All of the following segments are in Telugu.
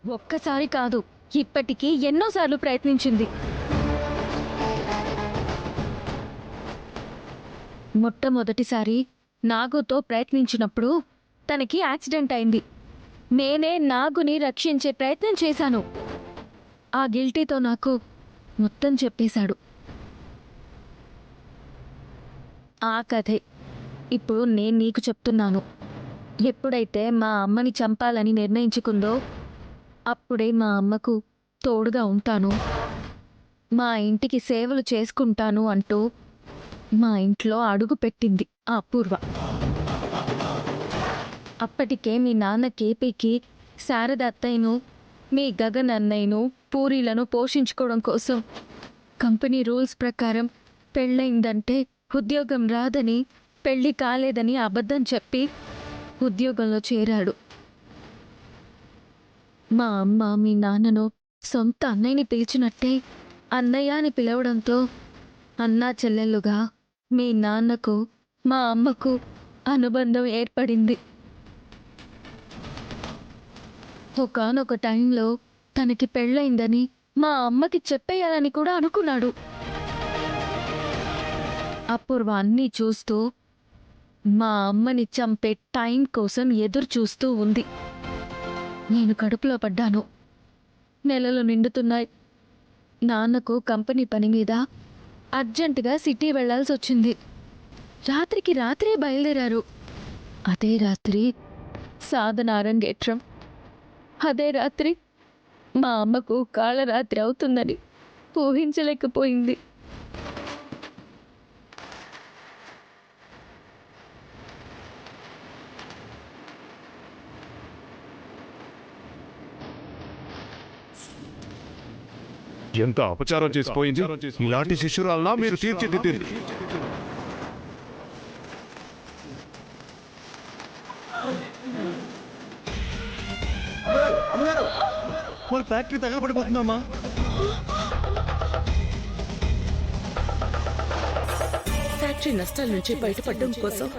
ఒక్కసారి కాదు, ఇప్పటికీ ఎన్నోసార్లు ప్రయత్నించింది. మొట్టమొదటిసారి నాగుతో ప్రయత్నించినప్పుడు తనకి యాక్సిడెంట్ అయింది. నేనే నాగుని రక్షించే ప్రయత్నం చేశాను. ఆ గిల్టీతో నాకు మొత్తం చెప్పేశాడు. ఆ కథే ఇప్పుడు నేను నీకు చెప్తున్నాను. ఎప్పుడైతే మా అమ్మని చంపాలని నిర్ణయించుకుందో అప్పుడే మా అమ్మకు తోడుగా ఉంటాను, మా ఇంటికి సేవలు చేసుకుంటాను అంటూ మా ఇంట్లో అడుగు పెట్టింది ఆ అపూర్వ. అప్పటికే మీ నాన్న కేపీకి శారద అత్తయ్యను, మీ గగన్ అన్నయ్యను, పూరీలను పోషించుకోవడం కోసం కంపెనీ రూల్స్ ప్రకారం పెళ్ళయిందంటే ఉద్యోగం రాదని, పెళ్ళి కాలేదని అబద్ధం చెప్పి ఉద్యోగంలో చేరాడు. మా అమ్మ మీ నాన్నను సొంత అన్నయ్యని పిలిచినట్టే అన్నయ్య అని పిలవడంతో అన్నా చెల్లెళ్ళుగా మీ నాన్నకు మా అమ్మకు అనుబంధం ఏర్పడింది. ఒకానొక టైంలో తనకి పెళ్ళయిందని మా అమ్మకి చెప్పేయాలని కూడా అనుకున్నాడు. అపూర్వ అన్నీ చూస్తూ మా అమ్మని చంపే టైం కోసం ఎదురు చూస్తూ ఉంది. నేను కడుపులో పడ్డాను. నెలలు నిండుతున్నాయి. నాన్నకు కంపెనీ పని మీద అర్జెంటుగా సిటీ వెళ్లాల్సి వచ్చింది. రాత్రికి రాత్రే బయలుదేరారు. అదే రాత్రి సాధన అరంగేట్రం. అదే రాత్రి మా అమ్మకు కాళరాత్రి అవుతుందని ఊహించలేకపోయింది. ఎంత అపచారం చేసిపోయింది. ఇలాంటి శిష్యురాలనా మీరు తీర్చిదిద్దింది? మన ఫ్యాక్టరీ తగలబడిపోతుందమ్మా. ఫ్యాక్టరీ నష్టాల నుంచి బయటపడడం కోసం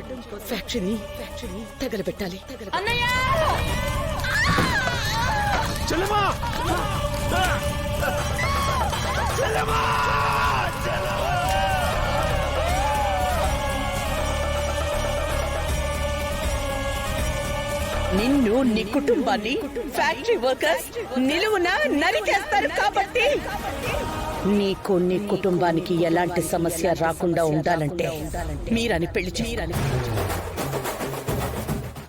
ఫ్యాక్టరీని తగలబెట్టాలి. నిన్ను, నీ కుటుంబాన్ని ఫ్యాక్టరీ వర్కర్స్ నిలువున నరికేస్తారు కాబట్టి నీకు, నీ కుటుంబానికి ఎలాంటి సమస్య రాకుండా ఉండాలంటే మీరని పెళ్లి చేయాలి.